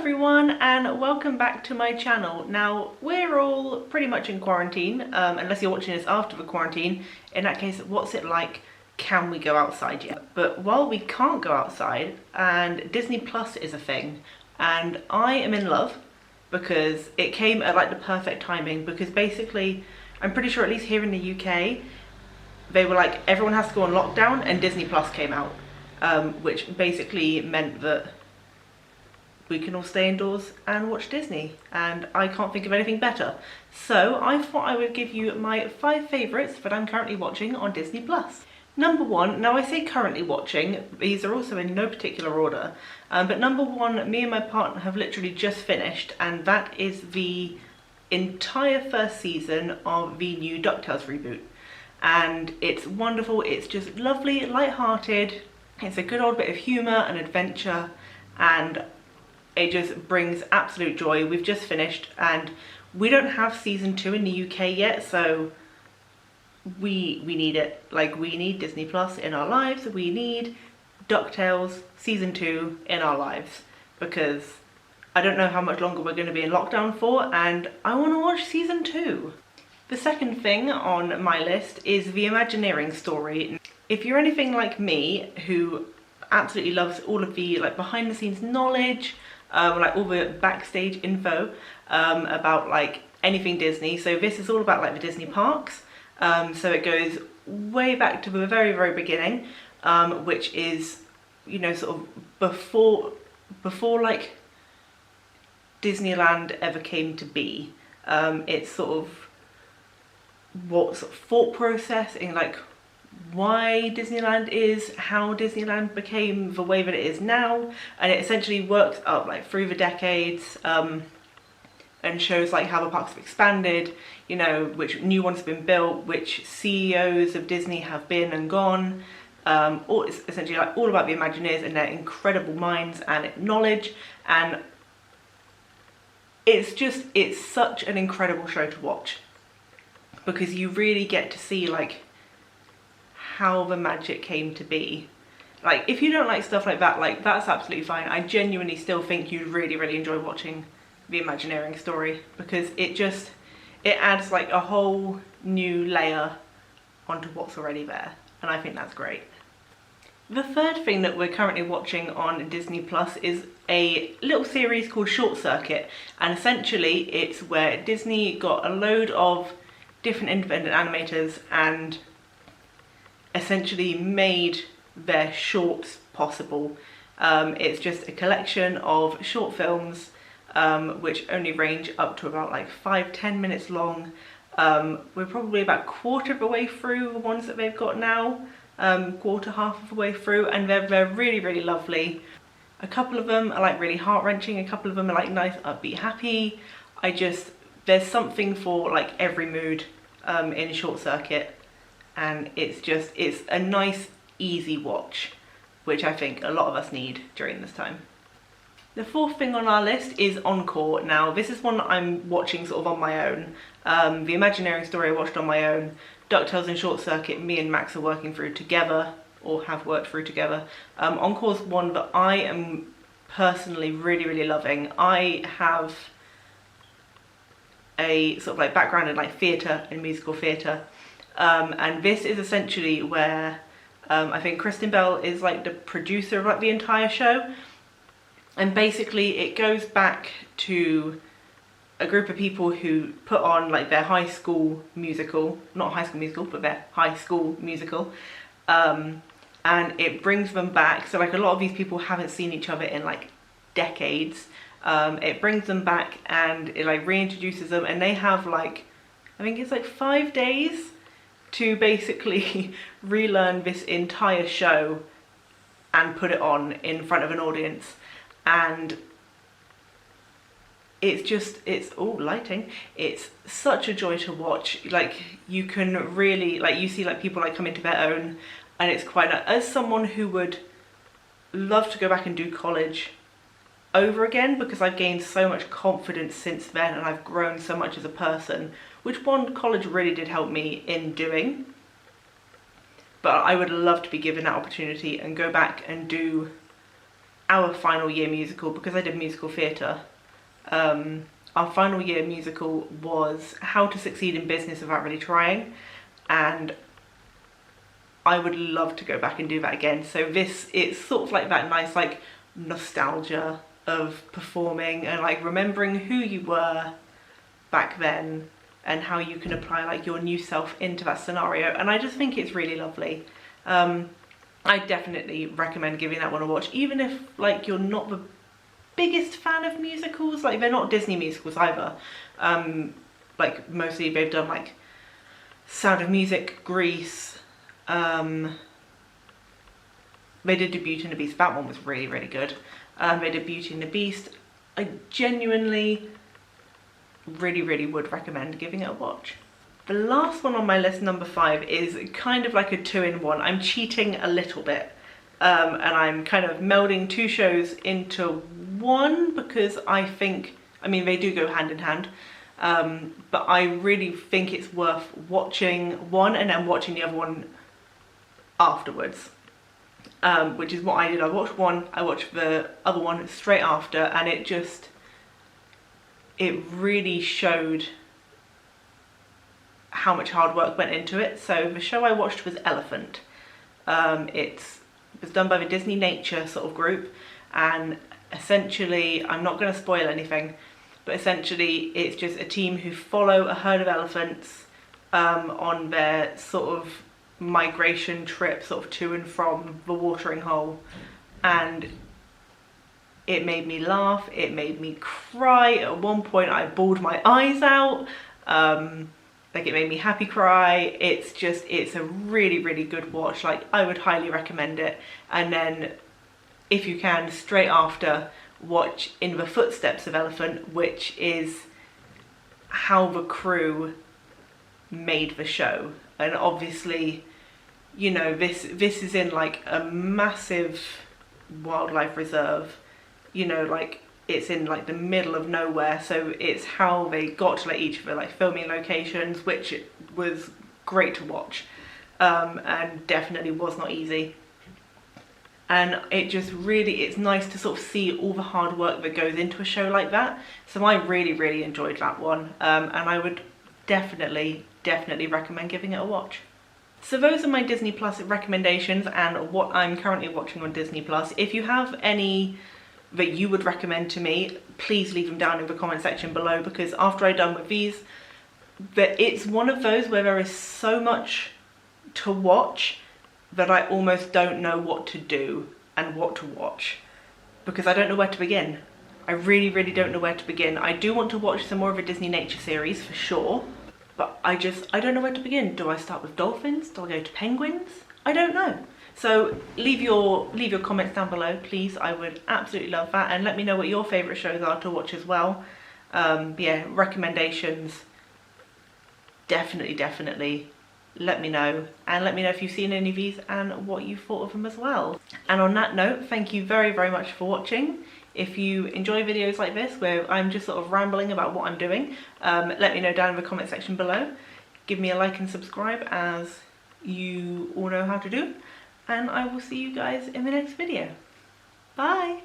everyone and welcome back to my channel. Now we're all pretty much in quarantine, unless you're watching this after the quarantine. In that case, what's it like? Can we go outside yet? But while we can't go outside and Disney Plus is a thing, and I am in love because it came at like the perfect timing, because basically I'm pretty sure at least here in the UK they were like everyone has to go on lockdown and Disney Plus came out, which basically meant that we can all stay indoors and watch Disney, and I can't think of anything better. So I thought I would give you my 5 favourites that I'm currently watching on Disney Plus. Number 1, now I say currently watching, these are also in no particular order, but number 1, me and my partner have literally just finished, and that is the entire first season of the new DuckTales reboot. And it's wonderful, it's just lovely, light-hearted, it's a good old bit of humour and adventure, and it just brings absolute joy. We've just finished and we don't have season 2 in the UK yet, so we need it. Like, we need Disney Plus in our lives. We need DuckTales season 2 in our lives, because I don't know how much longer we're going to be in lockdown for, and I want to watch season 2. The second thing on my list is the Imagineering Story. If you're anything like me, who absolutely loves all of the like behind the scenes knowledge, like all the backstage info about like anything Disney. So this is all about like the Disney parks. So it goes way back to the very beginning, which is, you know, sort of before like Disneyland ever came to be. It's sort of what sort of thought process in like why Disneyland is, how Disneyland became the way that it is now, and it essentially works up like through the decades, and shows like how the parks have expanded, you know, which new ones have been built, which CEOs of Disney have been and gone. It's essentially like all about the Imagineers and their incredible minds and knowledge, and it's such an incredible show to watch, because you really get to see like how the magic came to be. Like, if you don't like stuff like that, like, that's absolutely fine. I genuinely still think you'd really enjoy watching the Imagineering Story, because it adds like a whole new layer onto what's already there, and I think that's great. The third thing that we're currently watching on Disney Plus is a little series called Short Circuit, and essentially it's where Disney got a load of different independent animators and essentially made their shorts possible. It's just a collection of short films which only range up to about like 5-10 minutes long. We're probably about quarter of the way through the ones that they've got now, half of the way through, and they're really lovely. A couple of them are like really heart-wrenching, a couple of them are like nice, upbeat, happy. There's something for like every mood in Short Circuit, and it's a nice easy watch, which I think a lot of us need during this time. The fourth thing on our list is Encore. Now this is one that I'm watching sort of on my own. The Imagineering Story I watched on my own. DuckTales and Short Circuit me and Max are working through together, or have worked through together. Encore's one that I am personally really loving. I have a sort of like background in like theatre and musical theatre, and this is essentially where I think Kristen Bell is like the producer of like the entire show, and basically it goes back to a group of people who put on like their high school musical, not High School Musical, but their high school musical, and it brings them back. So like a lot of these people haven't seen each other in like decades. It brings them back and it like reintroduces them, and they have like, I think it's like 5 days to basically relearn this entire show and put it on in front of an audience. And it's all lighting. It's such a joy to watch. Like, you can really, like, you see like people like come into their own, and it's quite as someone who would love to go back and do college over again, because I've gained so much confidence since then and I've grown so much as a person, which college really did help me in doing. But I would love to be given that opportunity and go back and do our final year musical, because I did musical theatre, our final year musical was How to Succeed in Business Without Really Trying, and I would love to go back and do that again. So it's sort of like that nice like nostalgia of performing and like remembering who you were back then and how you can apply like your new self into that scenario, and I just think it's really lovely. I definitely recommend giving that one a watch, even if like you're not the biggest fan of musicals. Like, they're not Disney musicals either. Like, mostly they've done like Sound of Music, Grease, they did do Beauty and the Beast. That one was really, really good. They did Beauty and the Beast. I genuinely really, really would recommend giving it a watch. The last one on my list, number 5, is kind of like a 2-in-1. I'm cheating a little bit, and I'm kind of melding 2 shows into one because I think, I mean, they do go hand in hand, but I really think it's worth watching one and then watching the other one afterwards, which is what I did. I watched one, I watched the other one straight after, and it really showed how much hard work went into it. So the show I watched was Elephant. It was done by the Disney Nature sort of group, and essentially, I'm not going to spoil anything, but essentially it's just a team who follow a herd of elephants on their sort of migration trip sort of to and from the watering hole, and it made me laugh, it made me cry. At one point I bawled my eyes out, like it made me happy cry. It's a really, really good watch. Like, I would highly recommend it. And then if you can, straight after, watch In the Footsteps of Elephant, which is how the crew made the show. And obviously, you know, this is in like a massive wildlife reserve, you know, like it's in like the middle of nowhere, so it's how they got to like each of the like filming locations, which was great to watch, and definitely was not easy. And it just really, it's nice to sort of see all the hard work that goes into a show like that. So I really, really enjoyed that one, and I would definitely recommend giving it a watch. So those are my Disney Plus recommendations and what I'm currently watching on Disney Plus. If you have any that you would recommend to me, please leave them down in the comment section below, because after I'm done with these, it's one of those where there is so much to watch that I almost don't know what to do and what to watch, because I don't know where to begin. I really, really don't know where to begin. I do want to watch some more of a Disney Nature series for sure, but I don't know where to begin. Do I start with dolphins? Do I go to penguins? I don't know. So leave your comments down below, please. I would absolutely love that, and let me know what your favourite shows are to watch as well. Yeah, recommendations, definitely let me know, and let me know if you've seen any of these and what you thought of them as well. And on that note, thank you very, very much for watching. If you enjoy videos like this where I'm just sort of rambling about what I'm doing, let me know down in the comment section below. Give me a like and subscribe, as you all know how to do, and I will see you guys in the next video. Bye!